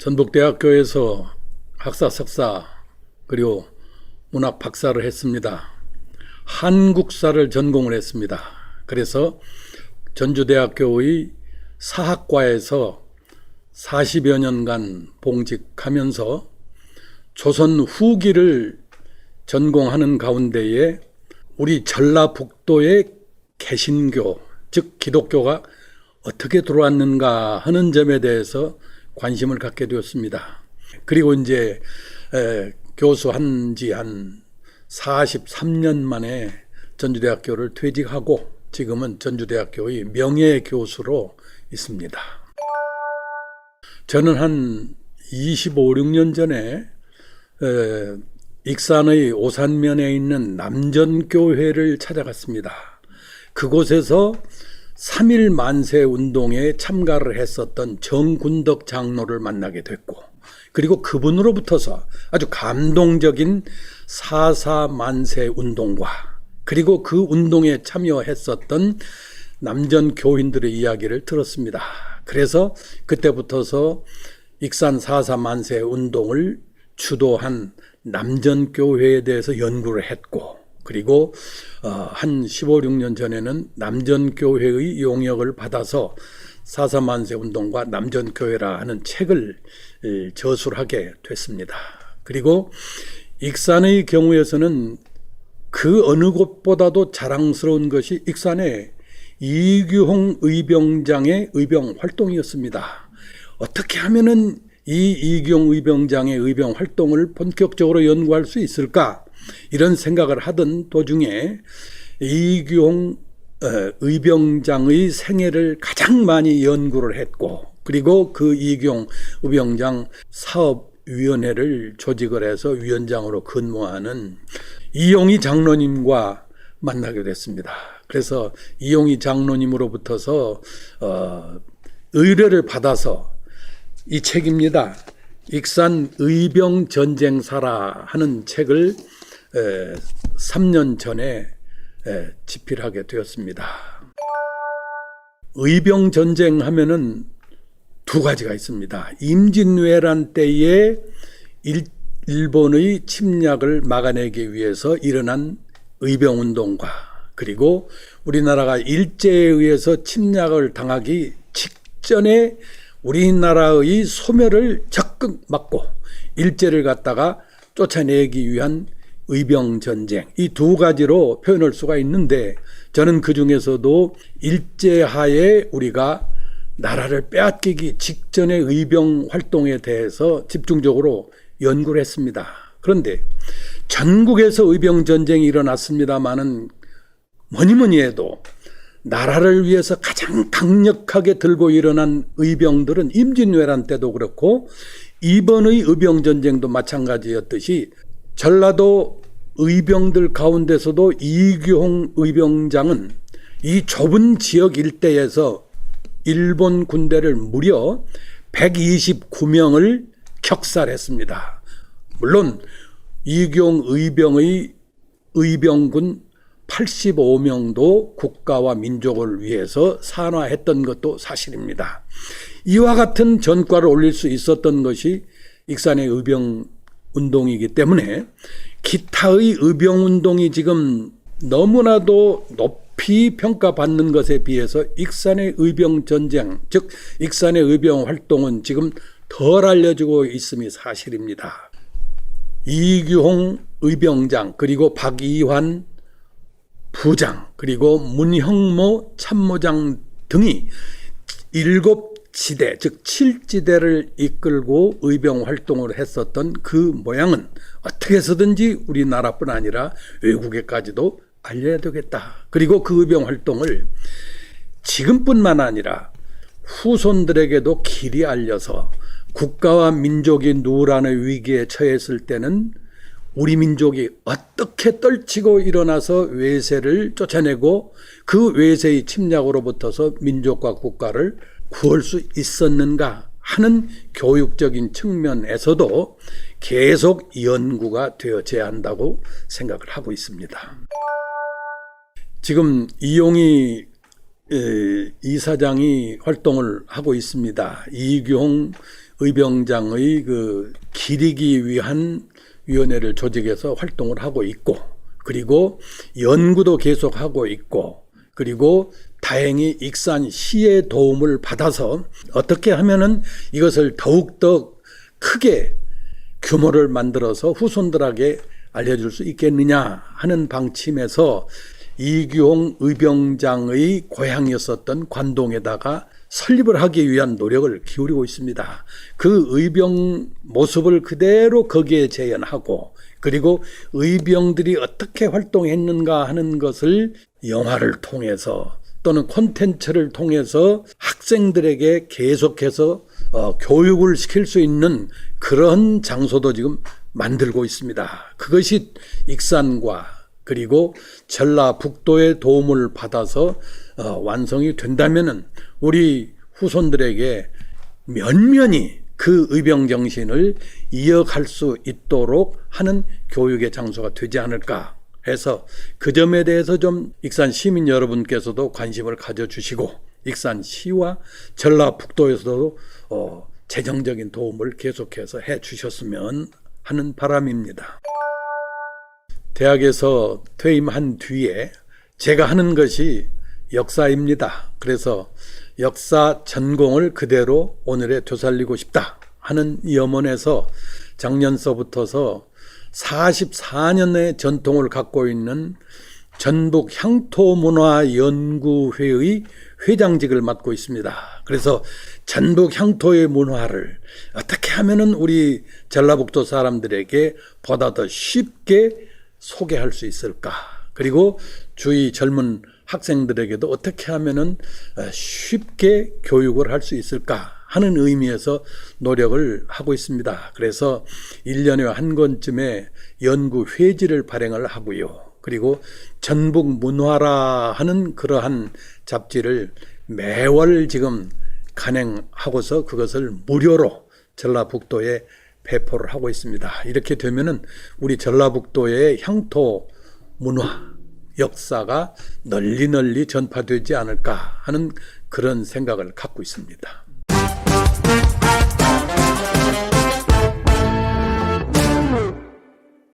전북대학교에서 학사, 석사 그리고 문학 박사를 했습니다. 한국사를 전공을 했습니다. 그래서 전주대학교의 사학과에서 40여 년간 봉직하면서 조선 후기를 전공하는 가운데에 우리 전라북도의 개신교, 즉 기독교가 어떻게 들어왔는가 하는 점에 대해서 관심을 갖게 되었습니다. 그리고 이제 교수한 지 한 43년 만에 전주대학교를 퇴직하고 지금은 전주대학교의 명예교수로 있습니다. 저는 한 25, 6년 전에 익산의 오산면에 있는 남전교회를 찾아갔습니다. 그곳에서 3.1 만세 운동에 참가를 했었던 정군덕 장로를 만나게 됐고, 그리고 그분으로부터서 아주 감동적인 4.4 만세 운동과 그리고 그 운동에 참여했었던 남전 교인들의 이야기를 들었습니다. 그래서 그때부터서 익산 4.4 만세 운동을 주도한 남전교회에 대해서 연구를 했고, 그리고 한 15, 16년 전에는 남전교회의 용역을 받아서 4.4 만세 운동과 남전교회라 하는 책을 저술하게 됐습니다. 그리고 익산의 경우에서는 그 어느 곳보다도 자랑스러운 것이 익산의 이규홍 의병장의 의병 활동이었습니다. 어떻게 하면은 이 이규홍 의병장의 의병 활동을 본격적으로 연구할 수 있을까? 이런 생각을 하던 도중에 이규홍 의병장의 생애를 가장 많이 연구를 했고, 그리고 그 이규홍 의병장 사업위원회를 조직을 해서 위원장으로 근무하는 이용희 장로님과 만나게 됐습니다. 그래서 이용희 장로님으로부터서 의뢰를 받아서 이 책입니다. 익산 의병전쟁사라 하는 책을 3년 전에 집필하게 되었습니다. 의병전쟁 하면은 두 가지가 있습니다. 임진왜란 때에 일본의 침략을 막아내기 위해서 일어난 의병운동과, 그리고 우리나라가 일제에 의해서 침략을 당하기 직전에 우리나라의 소멸을 적극 막고 일제를 갖다가 쫓아내기 위한 의병전쟁, 이 두 가지로 표현할 수가 있는데, 저는 그 중에서도 일제하에 우리가 나라를 빼앗기기 직전의 의병 활동에 대해서 집중적으로 연구를 했습니다. 그런데 전국에서 의병전쟁이 일어났습니다마는 뭐니 해도 나라를 위해서 가장 강력하게 들고 일어난 의병들은 임진왜란 때도 그렇고 이번의 의병전쟁도 마찬가지였듯이 전라도 의병들 가운데서도 이규홍 의병장은 이 좁은 지역 일대에서 일본 군대를 무려 129명을 격살했습니다. 물론 이규홍 의병의 의병군 85명도 국가와 민족을 위해서 산화했던 것도 사실입니다. 이와 같은 전과를 올릴 수 있었던 것이 익산의 의병운동이기 때문에 기타의 의병운동이 지금 너무나도 높이 평가받는 것에 비해서 익산의 의병전쟁, 즉 익산의 의병활동은 지금 덜 알려지고 있음이 사실입니다. 이규홍 의병장, 그리고 박이환 부장, 그리고 문형모 참모장 등이 7지대, 즉 7지대를 이끌고 의병 활동을 했었던 그 모양은 어떻게 해서든지 우리나라뿐 아니라 외국에까지도 알려야 되겠다. 그리고 그 의병 활동을 지금뿐만 아니라 후손들에게도 길이 알려서 국가와 민족이 누란의 위기에 처했을 때는 우리 민족이 어떻게 떨치고 일어나서 외세를 쫓아내고 그 외세의 침략으로부터서 민족과 국가를 구할 수 있었는가 하는 교육적인 측면에서도 계속 연구가 되어져야 한다고 생각을 하고 있습니다. 지금 이용희 이사장이 활동을 하고 있습니다. 이규홍 의병장의 그 기리기 위한 위원회를 조직해서 활동을 하고 있고, 그리고 연구도 계속하고 있고, 그리고 다행히 익산시의 도움을 받아서 어떻게 하면은 이것을 더욱더 크게 규모를 만들어서 후손들에게 알려줄 수 있겠느냐 하는 방침에서 이규홍 의병장의 고향이었었던 관동에다가 설립을 하기 위한 노력을 기울이고 있습니다. 그 의병 모습을 그대로 거기에 재현하고, 그리고 의병들이 어떻게 활동했는가 하는 것을 영화를 통해서 또는 콘텐츠를 통해서 학생들에게 계속해서 교육을 시킬 수 있는 그런 장소도 지금 만들고 있습니다. 그것이 익산과 그리고 전라북도의 도움을 받아서 완성이 된다면은 우리 후손들에게 면면히 그 의병 정신을 이어갈 수 있도록 하는 교육의 장소가 되지 않을까 해서 그 점에 대해서 좀 익산 시민 여러분께서도 관심을 가져주시고 익산시와 전라북도에서도 재정적인 도움을 계속해서 해 주셨으면 하는 바람입니다. 대학에서 퇴임한 뒤에 제가 하는 것이 역사입니다. 그래서 역사 전공을 그대로 오늘에 되살리고 싶다 하는 염원에서 작년서부터서 44년의 전통을 갖고 있는 전북 향토문화연구회의 회장직을 맡고 있습니다. 그래서 전북 향토의 문화를 어떻게 하면은 우리 전라북도 사람들에게 보다 더 쉽게 소개할 수 있을까? 그리고 주위 젊은 학생들에게도 어떻게 하면은 쉽게 교육을 할 수 있을까 하는 의미에서 노력을 하고 있습니다. 그래서 1년에 한 권쯤에 연구 회지를 발행을 하고요. 그리고 전북 문화라 하는 그러한 잡지를 매월 지금 간행하고서 그것을 무료로 전라북도에 배포를 하고 있습니다. 이렇게 되면은 우리 전라북도의 향토 문화 역사가 널리 전파되지 않을까 하는 그런 생각을 갖고 있습니다.